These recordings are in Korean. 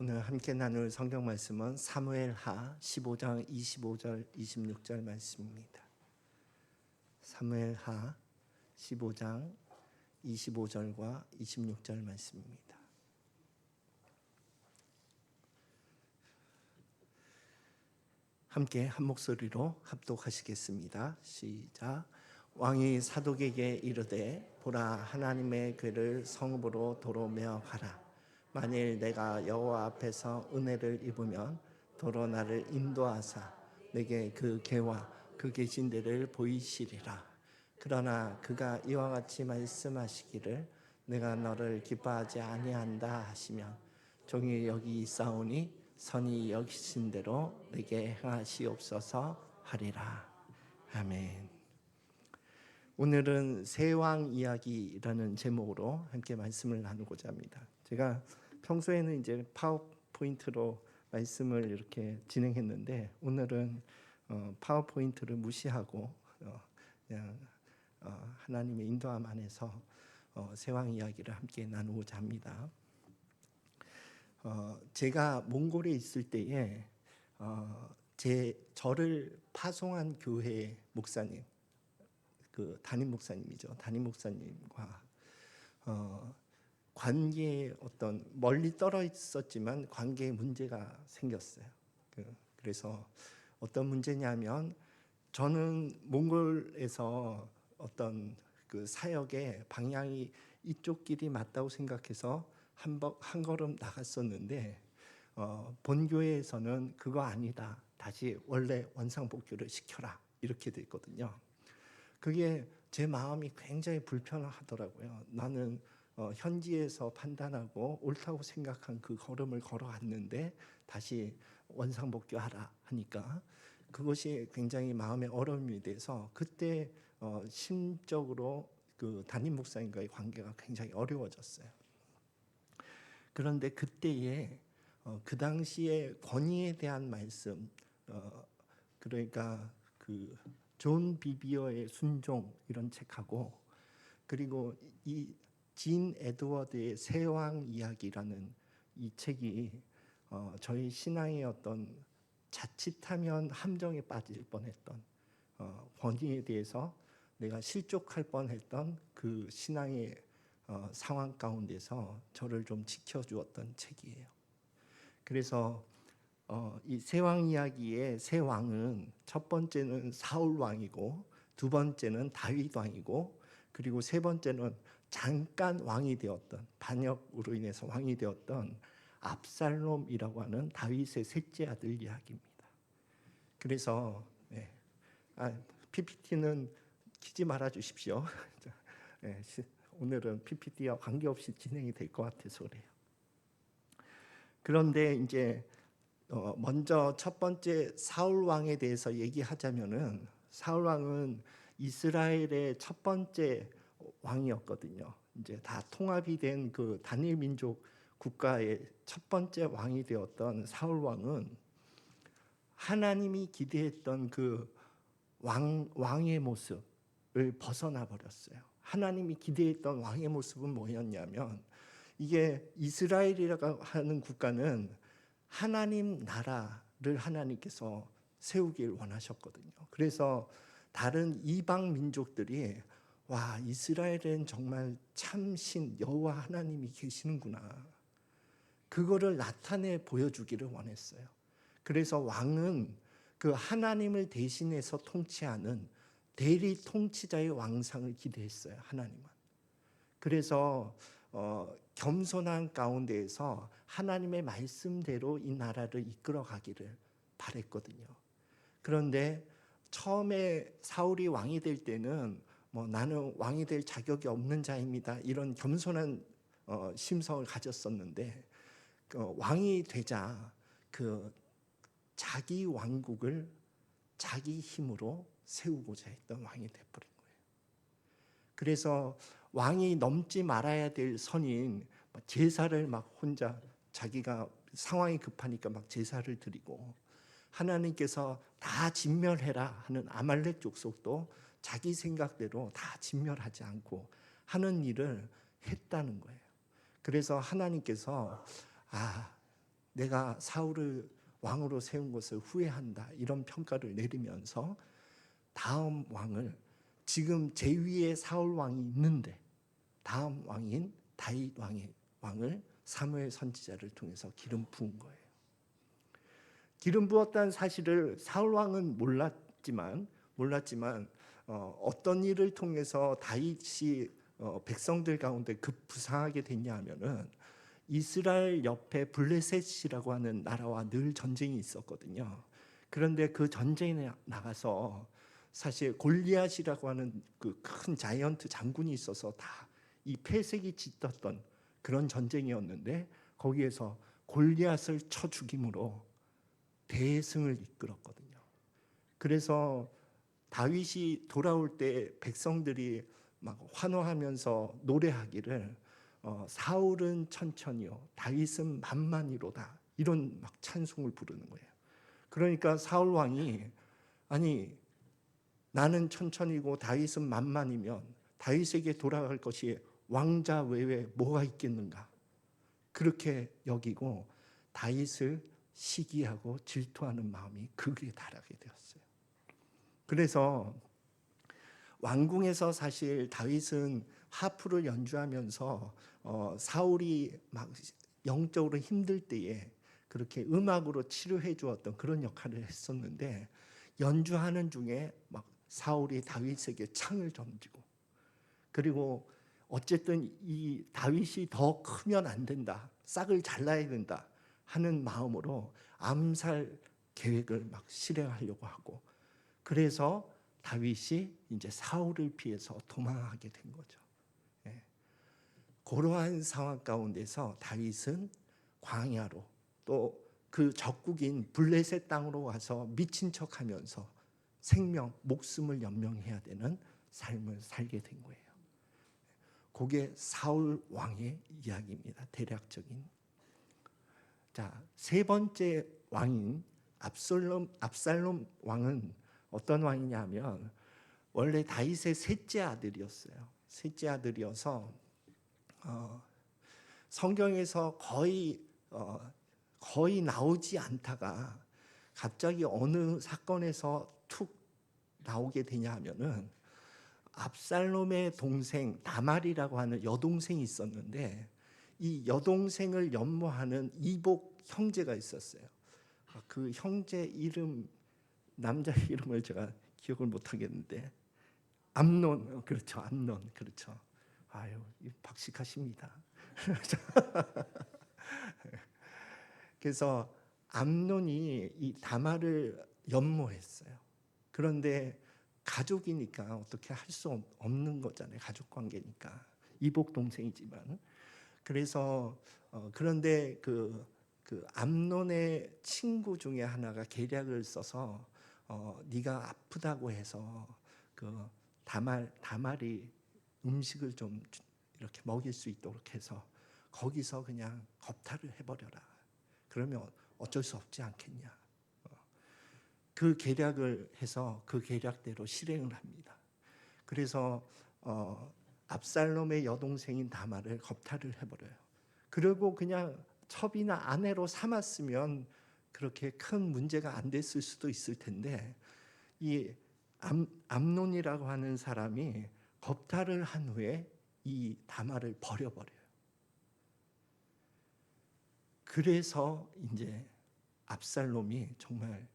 오늘 함께 나눌 성경 말씀은 사무엘하 15장 25절 26절 말씀입니다. 사무엘하 15장 25절과 26절 말씀입니다. 함께 한 목소리로 합독하시겠습니다. 시작. 왕이 사독에게 이르되 보라, 하나님의 궤를 성읍으로 도로 메어 가라. 만일 내가 여호와 앞에서 은혜를 입으면 도로 나를 인도하사 내게 그 궤와 그 계신 데를 보이시리라. 그러나 그가 이와 같이 말씀하시기를 내가 너를 기뻐하지 아니한다 하시면 종이 여기 있사오니 선이 여기신 대로 내게 행하시옵소서 하리라. 아멘. 오늘은 세왕 이야기라는 제목으로 함께 말씀을 나누고자 합니다. 제가 평소에는 이제 파워포인트로 말씀을 이렇게 진행했는데 오늘은 파워포인트를 무시하고 그냥 하나님의 인도함 안에서 세왕 이야기를 함께 나누고자 합니다. 제가 몽골에 있을 때에 저를 파송한 교회 목사님, 그 담임 목사님이죠. 담임 목사님과 관계에 어떤 멀리 떨어 있었지만 관계에 문제가 생겼어요. 그래서 어떤 문제냐면 저는 몽골에서 어떤 그 사역의 방향이 이쪽 길이 맞다고 생각해서 한 걸음 나갔었는데 본교회에서는 그거 아니다. 다시 원래 원상복귀를 시켜라. 이렇게 됐거든요. 그게 제 마음이 굉장히 불편하더라고요. 나는 현지에서 판단하고 옳다고 생각한 그 걸음을 걸어왔는데 다시 원상복귀하라 하니까 그것이 굉장히 마음에 어려움이 돼서 그때 심적으로 그 담임 목사님과의 관계가 굉장히 어려워졌어요. 그런데 그때에 그 당시에 권위에 대한 말씀, 그러니까 그 존 비비어의 순종 이런 책하고 그리고 이 진 에드워드의 세왕 이야기라는 이 책이 저희 신앙의 어떤 자칫하면 함정에 빠질 뻔했던 권위에 대해서 내가 실족할 뻔했던 그 신앙의 상황 가운데서 저를 좀 지켜주었던 책이에요. 그래서 이 세왕 이야기의 세 왕은 첫 번째는 사울 왕이고 두 번째는 다윗 왕이고 그리고 세 번째는 잠깐 왕이 되었던 반역으로 인해서 왕이 되었던 압살롬이라고 하는 다윗의 셋째 아들 이야기입니다. 그래서 PPT는 키지 말아 주십시오. 오늘은 PPT와 관계없이 진행이 될 것 같아서 그래요. 그런데 이제 먼저 첫 번째 사울 왕에 대해서 얘기하자면은 사울 왕은 이스라엘의 첫 번째 왕이었거든요. 이제 다 통합이 된 그 단일 민족 국가의 첫 번째 왕이 되었던 사울 왕은 하나님이 기대했던 그 왕의 모습을 벗어나 버렸어요. 하나님이 기대했던 왕의 모습은 뭐였냐면 이게 이스라엘이라고 하는 국가는 하나님 나라를 하나님께서 세우길 원하셨거든요. 그래서 다른 이방 민족들이 와, 이스라엘엔 정말 참신 여호와 하나님이 계시는구나. 그거를 나타내 보여주기를 원했어요. 그래서 왕은 그 하나님을 대신해서 통치하는 대리 통치자의 왕상을 기대했어요. 하나님은. 그래서 겸손한 가운데에서 하나님의 말씀대로 이 나라를 이끌어가기를 바랬거든요. 그런데 처음에 사울이 왕이 될 때는 나는 왕이 될 자격이 없는 자입니다. 이런 겸손한 심성을 가졌었는데 왕이 되자 그 자기 왕국을 자기 힘으로 세우고자 했던 왕이 돼버린 거예요. 그래서 왕이 넘지 말아야 될 선인 제사를 막 혼자 자기가 상황이 급하니까 막 제사를 드리고 하나님께서 다 진멸해라 하는 아말렉 족속도 자기 생각대로 다 진멸하지 않고 하는 일을 했다는 거예요. 그래서 하나님께서 내가 사울을 왕으로 세운 것을 후회한다, 이런 평가를 내리면서 다음 왕을, 지금 제2의 사울 왕이 있는데 다음 왕인 다윗 왕을 사무엘 선지자를 통해서 기름 부은 거예요. 기름 부었다는 사실을 사울 왕은 몰랐지만 어떤 일을 통해서 다윗이 백성들 가운데 급부상하게 됐냐 하면은, 이스라엘 옆에 블레셋이라고 하는 나라와 늘 전쟁이 있었거든요. 그런데 그 전쟁에 나가서 사실 골리앗이라고 하는 그 큰 자이언트 장군이 있어서 다 이 폐색이 짙었던 그런 전쟁이었는데, 거기에서 골리앗을 쳐 죽임으로 대승을 이끌었거든요. 그래서 다윗이 돌아올 때 백성들이 막 환호하면서 노래하기를 사울은 천천히요 다윗은 만만히로다, 이런 막 찬송을 부르는 거예요. 그러니까 사울 왕이, 아니 나는 천천히고 다윗은 만만이면 다윗에게 돌아갈 것이 왕자 외에 뭐가 있겠는가, 그렇게 여기고 다윗을 시기하고 질투하는 마음이 극에 달하게 되었어요. 그래서 왕궁에서 사실 다윗은 하프를 연주하면서 사울이 막 영적으로 힘들 때에 그렇게 음악으로 치료해 주었던 그런 역할을 했었는데, 연주하는 중에 막 사울이 다윗에게 창을 던지고, 그리고 어쨌든 이 다윗이 더 크면 안 된다, 싹을 잘라야 된다 하는 마음으로 암살 계획을 막 실행하려고 하고, 그래서 다윗이 이제 사울을 피해서 도망하게 된 거죠. 예. 그러한 상황 가운데서 다윗은 광야로, 또 그 적국인 블레셋 땅으로 와서 미친 척하면서 목숨을 연명해야 되는 삶을 살게 된 거예요. 그게 사울 왕의 이야기입니다. 대략적인. 자, 세 번째 왕인 압살롬 왕은 어떤 왕이냐면, 원래 다윗의 셋째 아들이었어요. 셋째 아들이어서 성경에서 거의 나오지 않다가 갑자기 어느 사건에서 툭 나오게 되냐 하면은, 압살롬의 동생 다말이라고 하는 여동생이 있었는데, 이 여동생을 연모하는 이복 형제가 있었어요. 그 형제 이름, 남자 이름을 제가 기억을 못 하겠는데, 암논, 그렇죠, 암논, 그렇죠. 아유, 박식하십니다. 그래서 암논이 이 다말을 연모했어요. 그런데 가족이니까 어떻게 할 수 없는 거잖아요. 가족 관계니까. 이복 동생이지만. 그래서 그런데 그 암논의 친구 중에 하나가 계략을 써서 네가 아프다고 해서 그 다말이 음식을 좀 이렇게 먹일 수 있도록 해서 거기서 그냥 겁탈을 해버려라. 그러면 어쩔 수 없지 않겠냐. 그 계략을 해서 그 계략대로 실행을 합니다. 그래서 압살롬의 여동생인 다말을 겁탈을 해버려요. 그리고 그냥 첩이나 아내로 삼았으면 그렇게 큰 문제가 안 됐을 수도 있을 텐데, 이 암논이라고 하는 사람이 겁탈을 한 후에 이 다말을 버려버려요. 그래서 이제 압살롬이 정말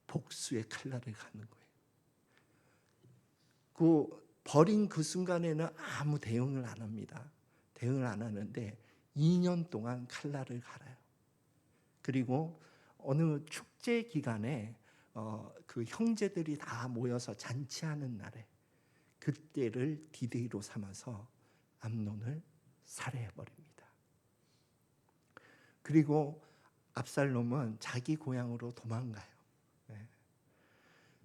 복수의 칼날을 가는 거예요. 그 버린 그 순간에는 아무 대응을 안 합니다. 대응을 안 하는데 2년 동안 칼날을 갈아요. 그리고 어느 축제 기간에 그 형제들이 다 모여서 잔치하는 날에 그때를 디데이로 삼아서 암논을 살해해 버립니다. 그리고 압살롬은 자기 고향으로 도망가요. 네.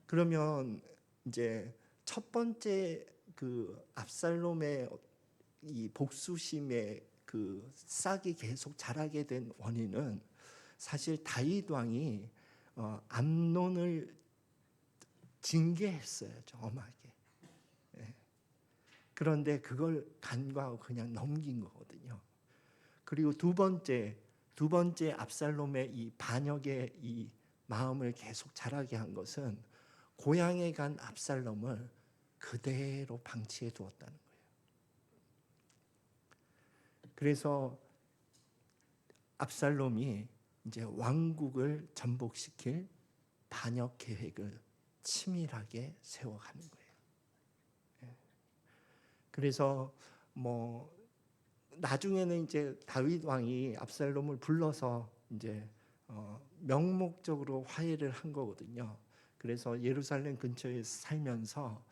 그러면 이제 첫 번째 그 압살롬의 이 복수심의 그 싹이 계속 자라게 된 원인은, 사실 다윗 왕이 암논을 징계했어요, 엄하게. 예. 그런데 그걸 간과하고 그냥 넘긴 거거든요. 그리고 두 번째, 두 번째 압살롬의 이 반역의 이 마음을 계속 자라게 한 것은 고향에 간 압살롬을 그대로 방치해 두었다는 거예요. 그래서 압살롬이 이제 왕국을 전복시킬 반역 계획을 치밀하게 세워가는 거예요. 그래서 뭐 나중에는 이제 다윗 왕이 압살롬을 불러서 이제 명목적으로 화해를 한 거거든요. 그래서 예루살렘 근처에 살면서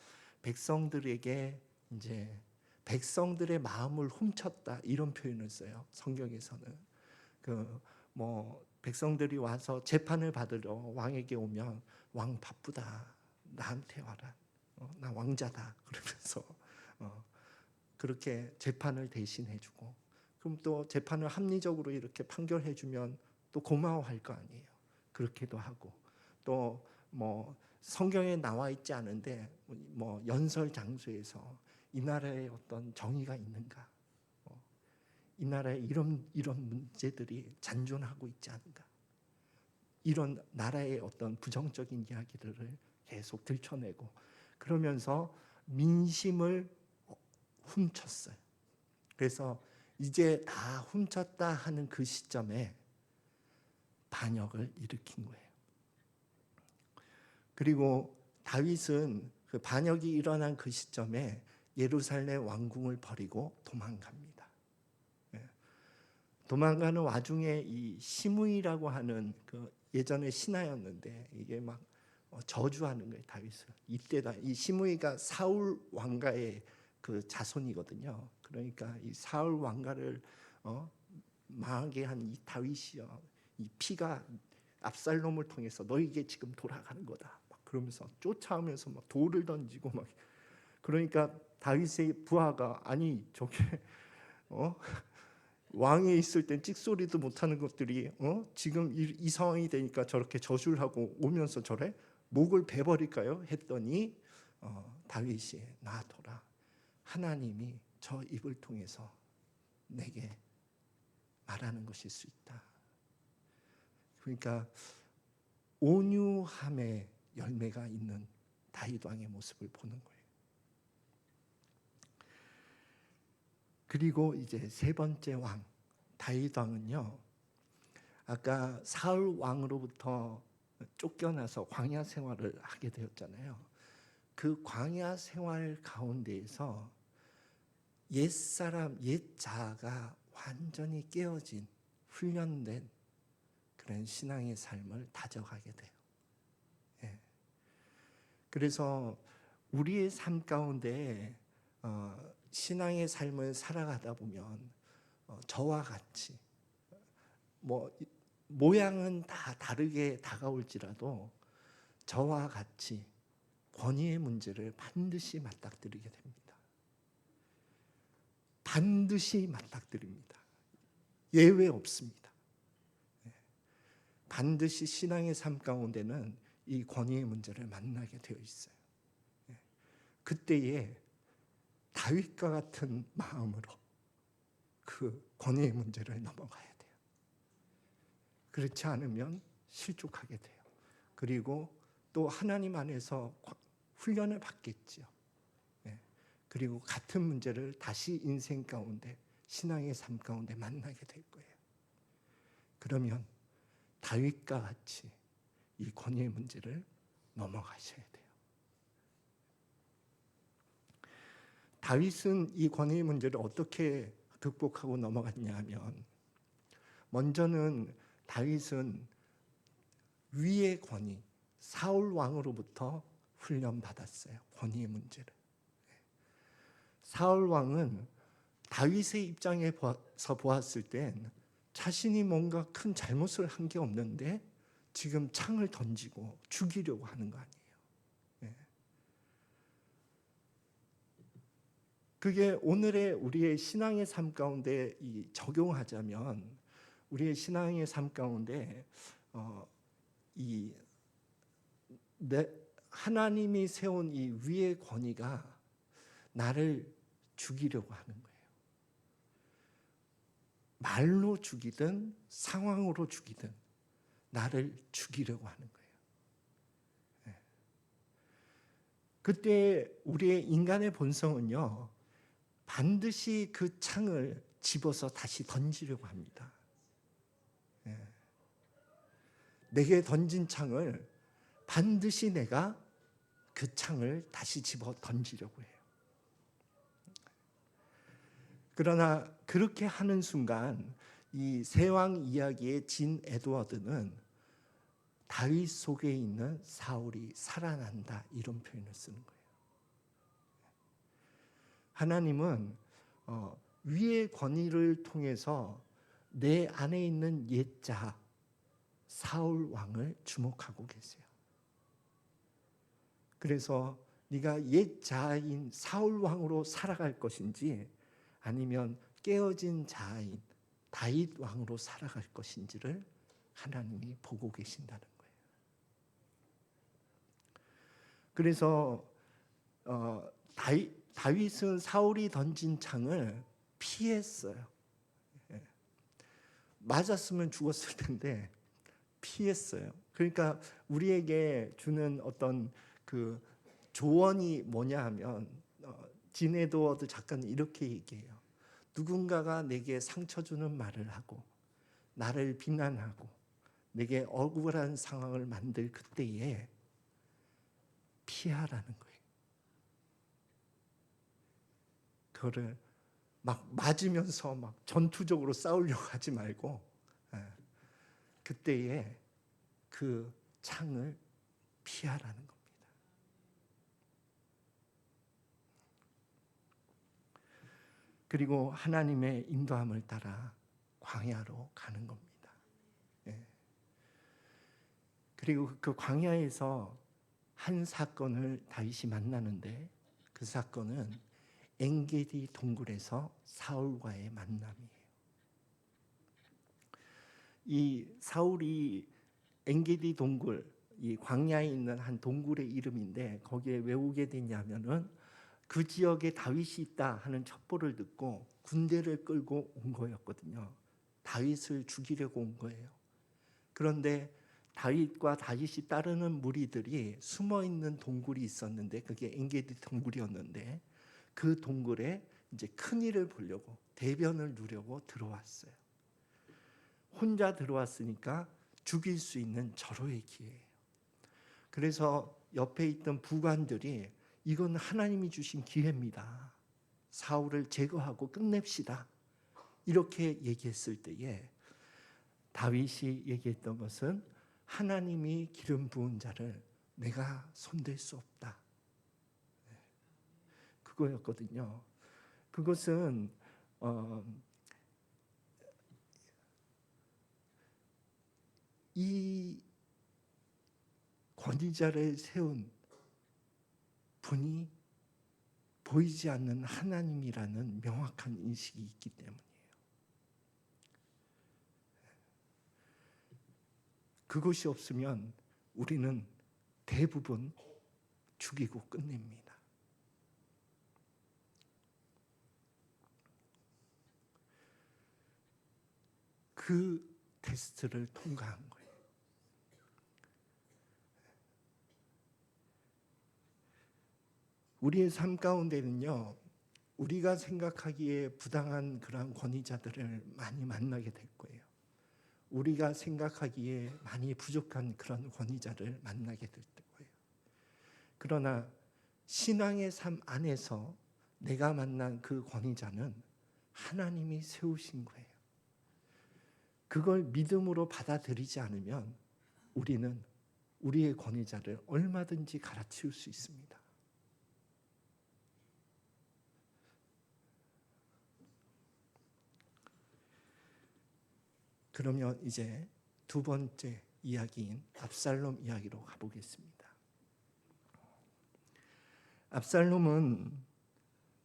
백성들에게 이제 백성들의 마음을 훔쳤다 이런 표현을 써요. 성경에서는 그 뭐 백성들이 와서 재판을 받으러 왕에게 오면 왕 바쁘다 나한테 와라 나 왕자다 그러면서 그렇게 재판을 대신해주고 그럼 또 재판을 합리적으로 이렇게 판결해주면 또 고마워할 거 아니에요. 그렇게도 하고 또 뭐 성경에 나와 있지 않은데 뭐 연설 장소에서 이 나라에 어떤 정의가 있는가, 이 나라에 이런 문제들이 잔존하고 있지 않은가, 이런 나라의 어떤 부정적인 이야기들을 계속 들춰내고 그러면서 민심을 훔쳤어요. 그래서 이제 다 훔쳤다 하는 그 시점에 반역을 일으킨 거예요. 그리고 다윗은 그 반역이 일어난 그 시점에 예루살렘 왕궁을 버리고 도망갑니다. 도망가는 와중에 이 시므이라고 하는 그 예전에 신하였는데 이게 막 저주하는 거예요, 다윗을. 이때다 이 시므이가 사울 왕가의 그 자손이거든요. 그러니까 이 사울 왕가를 망하게 한 이 다윗이요, 이 피가 압살롬을 통해서 너에게 지금 돌아가는 거다. 막 그러면서 쫓아오면서 막 돌을 던지고 막 그러니까 다윗의 부하가 아니 저게 왕에 있을 땐 찍소리도 못하는 것들이 지금 이 상황이 되니까 저렇게 저주를 하고 오면서 저래 목을 베버릴까요? 했더니 다윗이 놔둬라. 하나님이 저 입을 통해서 내게 말하는 것일 수 있다. 그러니까 온유함의 열매가 있는 다윗 왕의 모습을 보는 거예요. 그리고 이제 세 번째 왕 다윗 왕은요, 아까 사울 왕으로부터 쫓겨나서 광야 생활을 하게 되었잖아요. 그 광야 생활 가운데에서 옛사람 옛자아가 완전히 깨어진 훈련된 그런 신앙의 삶을 다져가게 돼요. 예. 그래서 우리의 삶 가운데 신앙의 삶을 살아가다 보면 저와 같이 뭐 모양은 다 다르게 다가올지라도 저와 같이 권위의 문제를 반드시 맞닥뜨리게 됩니다. 반드시 맞닥뜨립니다. 예외 없습니다. 반드시 신앙의 삶 가운데는 이 권위의 문제를 만나게 되어 있어요. 그때에 다윗과 같은 마음으로 그 권위의 문제를 넘어가야 돼요. 그렇지 않으면 실족하게 돼요. 그리고 또 하나님 안에서 훈련을 받겠지요. 그리고 같은 문제를 다시 인생 가운데 신앙의 삶 가운데 만나게 될 거예요. 그러면 다윗과 같이 이 권위의 문제를 넘어가셔야 돼요. 다윗은 이 권위의 문제를 어떻게 극복하고 넘어갔냐 하면 먼저는 다윗은 위의 권위, 사울 왕으로부터 훈련받았어요. 권위의 문제를. 사울 왕은 다윗의 입장에서 보았을 땐 자신이 뭔가 큰 잘못을 한 게 없는데 지금 창을 던지고 죽이려고 하는 거 아니에요. 그게 오늘의 우리의 신앙의 삶 가운데 적용하자면 우리의 신앙의 삶 가운데 하나님이 세운 이 위의 권위가 나를 죽이려고 하는 거예요. 말로 죽이든 상황으로 죽이든 나를 죽이려고 하는 거예요. 그때 우리의 인간의 본성은요, 반드시 그 창을 집어서 다시 던지려고 합니다. 내게 던진 창을 반드시 내가 그 창을 다시 집어 던지려고 해요. 그러나 그렇게 하는 순간 이 세왕 이야기의 진 에드워드는 다윗 속에 있는 사울이 살아난다, 이런 표현을 쓰는 거예요. 하나님은 위의 권위를 통해서 내 안에 있는 옛자 사울 왕을 주목하고 계세요. 그래서 네가 옛자인 사울 왕으로 살아갈 것인지 아니면 깨어진 자인 다윗 왕으로 살아갈 것인지를 하나님이 보고 계신다는 거예요. 그래서 다윗은 사울이 던진 창을 피했어요. 맞았으면 죽었을 텐데 피했어요. 그러니까 우리에게 주는 어떤 그 조언이 뭐냐 하면 진 에드워드 작가는 이렇게 얘기해요. 누군가가 내게 상처 주는 말을 하고 나를 비난하고 내게 억울한 상황을 만들 그때에 피하라는 거예요. 그거를 막 맞으면서 막 전투적으로 싸우려고 하지 말고 그때에 그 창을 피하라는 겁니다. 그리고 하나님의 인도함을 따라 광야로 가는 겁니다. 그리고 그 광야에서 한 사건을 다윗이 만나는데 그 사건은 엔게디 동굴에서 사울과의 만남이에요. 이 사울이 엔게디 동굴, 이 광야에 있는 한 동굴의 이름인데 거기에 왜 오게 됐냐면은 그 지역에 다윗이 있다 하는 첩보를 듣고 군대를 끌고 온 거였거든요. 다윗을 죽이려고 온 거예요. 그런데 다윗과 다윗이 따르는 무리들이 숨어 있는 동굴이 있었는데 그게 엔게디 동굴이었는데 그 동굴에 이제 큰 일을 보려고 대변을 누려고 들어왔어요. 혼자 들어왔으니까 죽일 수 있는 절호의 기회예요. 그래서 옆에 있던 부관들이 이건 하나님이 주신 기회입니다. 사울을 제거하고 끝냅시다. 이렇게 얘기했을 때에 다윗이 얘기했던 것은 하나님이 기름 부은 자를 내가 손댈 수 없다. 그거였거든요. 그것은 이 권위자를 세운 분이 보이지 않는 하나님이라는 명확한 인식이 있기 때문이에요. 그것이 없으면 우리는 대부분 죽이고 끝냅니다. 그 테스트를 통과한 거예요. 우리의 삶 가운데는요, 우리가 생각하기에 부당한 그런 권위자들을 많이 만나게 될 거예요. 우리가 생각하기에 많이 부족한 그런 권위자를 만나게 될 거예요. 그러나 신앙의 삶 안에서 내가 만난 그 권위자는 하나님이 세우신 거예요. 그걸 믿음으로 받아들이지 않으면 우리는 우리의 권위자를 얼마든지 갈아치울 수 있습니다. 그러면 이제 두 번째 이야기인 압살롬 이야기로 가보겠습니다. 압살롬은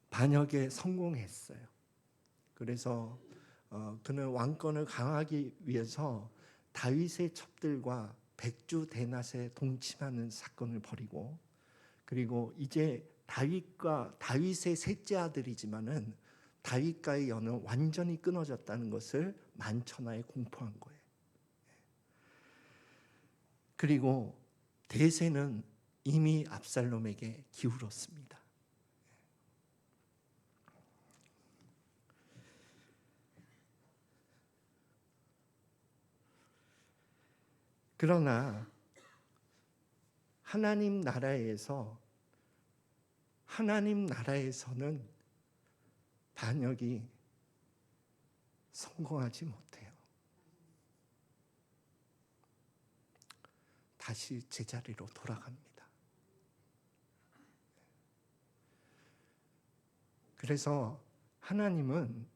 반역에 성공했어요. 그래서 그는 왕권을 강화하기 위해서 다윗의 첩들과 백주 대낮에 동침하는 사건을 벌이고, 그리고 이제 다윗과 다윗의 셋째 아들이지만은 다윗과의 연은 완전히 끊어졌다는 것을 만천하에 공포한 거예요. 그리고 대세는 이미 압살롬에게 기울었습니다. 그러나 하나님 나라에서는 반역이 성공하지 못해요. 다시 제자리로 돌아갑니다. 그래서 하나님은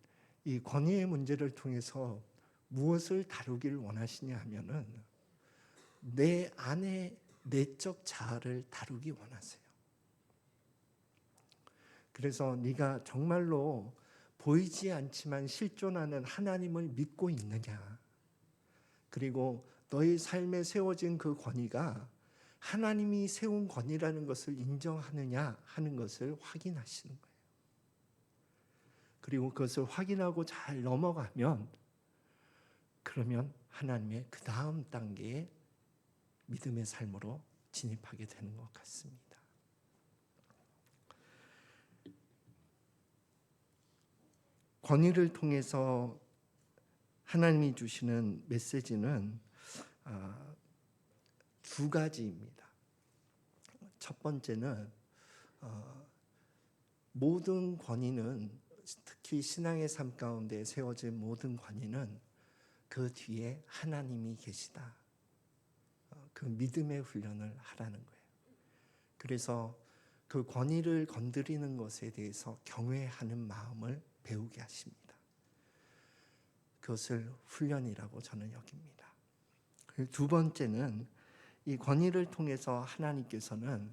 이 권위의 문제를 통해서 무엇을 다루기를 원하시냐 하면은 내 안의 내적 자아를 다루기 원하세요. 그래서 네가 정말로 보이지 않지만 실존하는 하나님을 믿고 있느냐, 그리고 너의 삶에 세워진 그 권위가 하나님이 세운 권위라는 것을 인정하느냐 하는 것을 확인하시는 거예요. 그리고 그것을 확인하고 잘 넘어가면 그러면 하나님의 그 다음 단계의 믿음의 삶으로 진입하게 되는 것 같습니다. 권위를 통해서 하나님이 주시는 메시지는 두 가지입니다. 첫 번째는 모든 권위는, 특히 신앙의 삶 가운데 세워진 모든 권위는 그 뒤에 하나님이 계시다. 그 믿음의 훈련을 하라는 거예요. 그래서 그 권위를 건드리는 것에 대해서 경외하는 마음을 배우게 하십니다. 그것을 훈련이라고 저는 여깁니다. 두 번째는 이 권위를 통해서 하나님께서는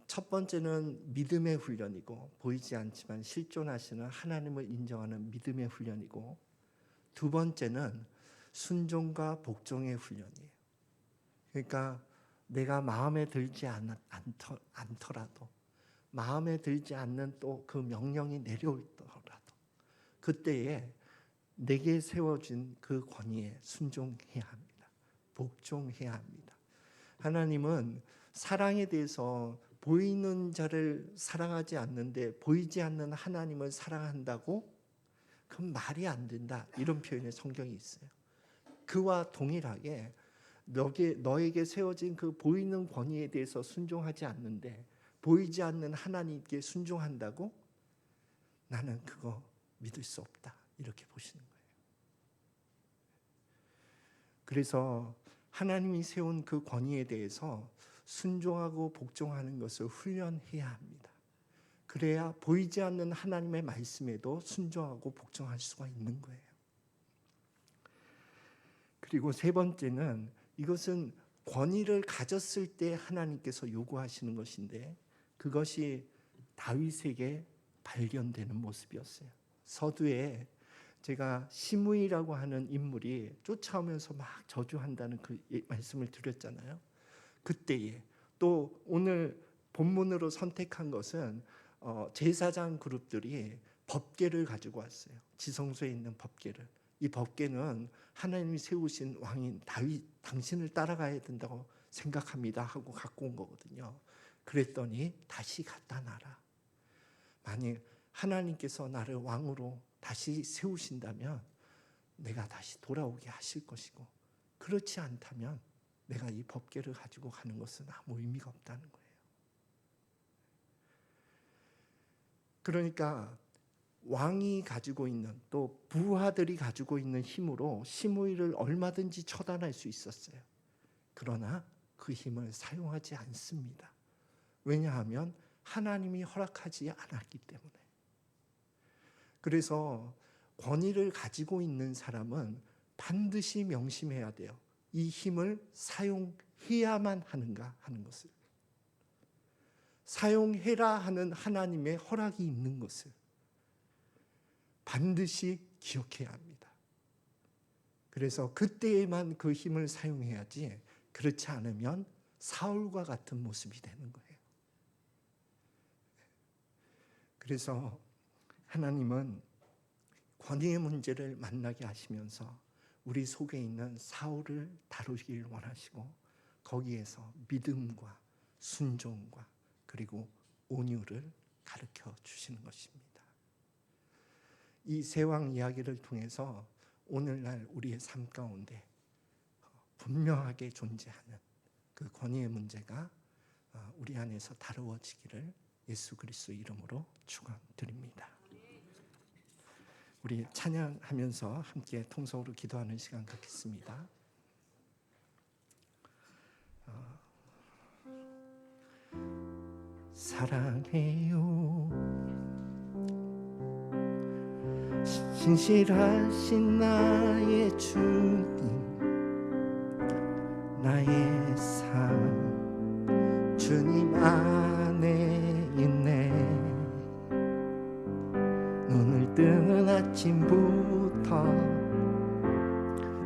첫 번째는 믿음의 훈련이고, 보이지 않지만 실존하시는 하나님을 인정하는 믿음의 훈련이고, 두 번째는 순종과 복종의 훈련이에요. 그러니까 내가 마음에 들지 않더라도, 마음에 들지 않는 또 그 명령이 내려오더라도 그때에 내게 세워진 그 권위에 순종해야 합니다. 복종해야 합니다. 하나님은 사랑에 대해서 보이는 자를 사랑하지 않는데 보이지 않는 하나님을 사랑한다고? 그건 말이 안 된다. 이런 표현의 성경이 있어요. 그와 동일하게 너에게 세워진 그 보이는 권위에 대해서 순종하지 않는데 보이지 않는 하나님께 순종한다고? 나는 그거 믿을 수 없다. 이렇게 보시는 거예요. 그래서 하나님이 세운 그 권위에 대해서 순종하고 복종하는 것을 훈련해야 합니다. 그래야 보이지 않는 하나님의 말씀에도 순종하고 복종할 수가 있는 거예요. 그리고 세 번째는, 이것은 권위를 가졌을 때 하나님께서 요구하시는 것인데, 그것이 다윗에게 발견되는 모습이었어요. 서두에 제가 시므이라고 하는 인물이 쫓아오면서 막 저주한다는 그 말씀을 드렸잖아요. 그때에 또 오늘 본문으로 선택한 것은 제사장 그룹들이 법궤를 가지고 왔어요. 지성소에 있는 법궤를. 이 법궤는 하나님이 세우신 왕인 다윗, 당신을 따라가야 된다고 생각합니다 하고 갖고 온 거거든요. 그랬더니 다시 갖다 놔라. 만약 하나님께서 나를 왕으로 다시 세우신다면 내가 다시 돌아오게 하실 것이고, 그렇지 않다면 내가 이 법궤를 가지고 가는 것은 아무 의미가 없다는 거예요. 그러니까 왕이 가지고 있는, 또 부하들이 가지고 있는 힘으로 시므이를 얼마든지 처단할 수 있었어요. 그러나 그 힘을 사용하지 않습니다. 왜냐하면 하나님이 허락하지 않았기 때문에. 그래서 권위를 가지고 있는 사람은 반드시 명심해야 돼요. 이 힘을 사용해야만 하는가 하는 것을. 사용해라 하는 하나님의 허락이 있는 것을 반드시 기억해야 합니다. 그래서 그때에만 그 힘을 사용해야지, 그렇지 않으면 사울과 같은 모습이 되는 거예요. 그래서 하나님은 권위의 문제를 만나게 하시면서 우리 속에 있는 사울을 다루길 원하시고 거기에서 믿음과 순종과 그리고 온유를 가르쳐 주시는 것입니다. 이 세 왕 이야기를 통해서 오늘날 우리의 삶 가운데 분명하게 존재하는 그 권위의 문제가 우리 안에서 다루어지기를 예수 그리스도 이름으로 축원드립니다. 우리 찬양하면서 함께 통성으로 기도하는 시간 갖겠습니다. 사랑해요 신실하신 나의 주님 나의 삶 주님 안에 있네 눈을 뜨는 아침부터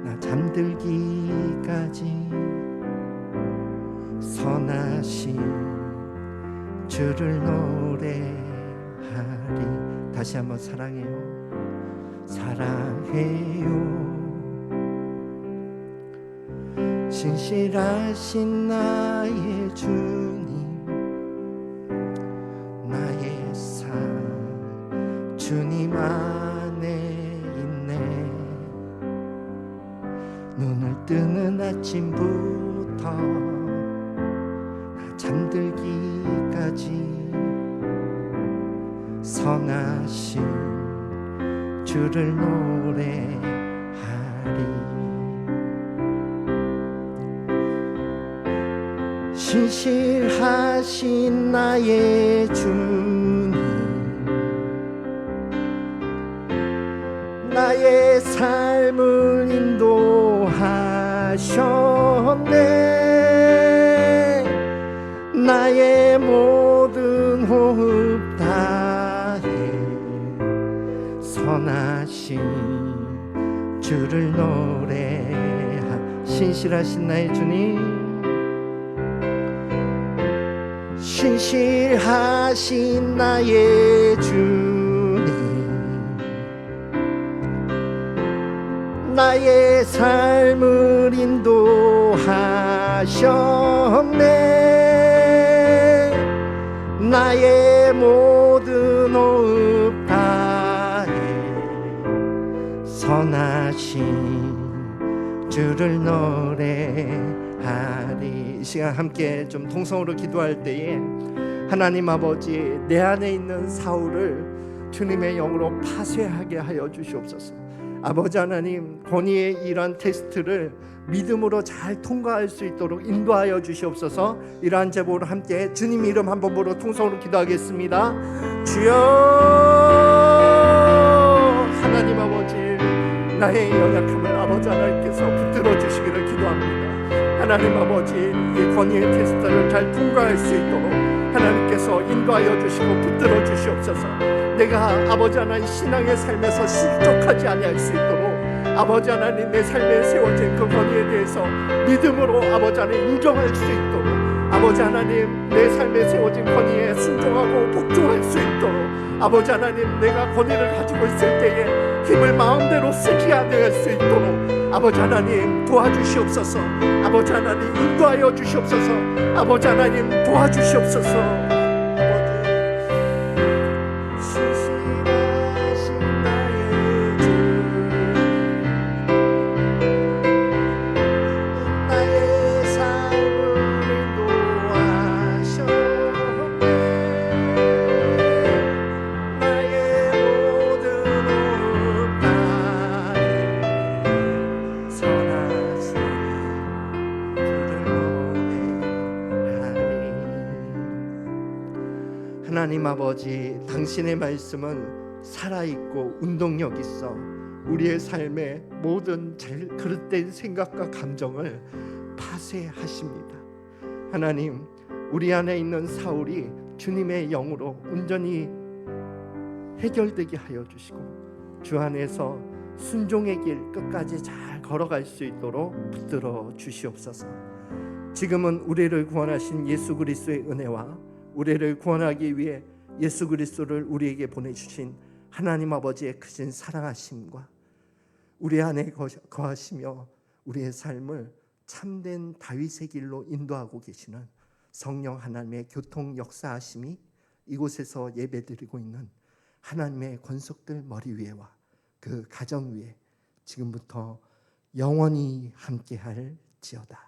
나 잠들기까지 선하신 주를 노래하리. 다시 한번 사랑해요 사랑해요 신실하신 나의 주님 나의 삶 주님 안에 있네 눈을 뜨는 아침부터 나 잠들기까지 선하신 주를 노래하리. 신실하신 나의 주님 나의 삶을 인도하셨네 나의 모든 호흡 다해 선하신 주를 노래하. 신실하신 나의 주님 신실하신 나의 주님 나의 삶을 인도하셨네 나의 모든 호흡 다해 선하신 주를 노래하리. 이 시간 함께 좀 통성으로 기도할 때에 하나님 아버지 내 안에 있는 사울을 주님의 영으로 파쇄하게 하여 주시옵소서. 아버지 하나님 권위의 이러한 테스트를 믿음으로 잘 통과할 수 있도록 인도하여 주시옵소서. 이러한 제목으로 함께 주님 이름 한 번으로 통성으로 기도하겠습니다. 주여 하나님 아버지 나의 연약함을 아버지 하나님께서 붙들어 주시기를 기도합니다. 하나님 아버지 이 권위의 테스트를 잘 통과할 수 있도록 하나님께서 인도하여 주시고 붙들어 주시옵소서. 내가 아버지 하나님 신앙의 삶에서 실족하지 아니할 수 있도록 아버지 하나님 내 삶에 세워진 그 권위에 대해서 믿음으로 아버지 하나님 인정할 수 있도록 아버지 하나님 내 삶에 세워진 권위에 순종하고 복종할 수 있도록 아버지 하나님 내가 권위를 가지고 있을 때에 힘을 마음대로 쓰지 않을 수 있도록 아버지 하나님 도와주시옵소서. 아버지 하나님 인도하여 주시옵소서. 아버지 하나님 도와주시옵소서. 하나님 아버지 당신의 말씀은 살아있고 운동력 있어 우리의 삶의 모든 그릇된 생각과 감정을 파쇄하십니다. 하나님 우리 안에 있는 사울이 주님의 영으로 온전히 해결되게 하여 주시고 주 안에서 순종의 길 끝까지 잘 걸어갈 수 있도록 붙들어 주시옵소서. 지금은 우리를 구원하신 예수 그리스도의 은혜와 우리를 구원하기 위해 예수 그리스도를 우리에게 보내주신 하나님 아버지의 크신 사랑하심과 우리 안에 거하시며 우리의 삶을 참된 다윗의 길로 인도하고 계시는 성령 하나님의 교통 역사하심이 이곳에서 예배드리고 있는 하나님의 권속들 머리 위에와 그 가정 위에 지금부터 영원히 함께할지어다.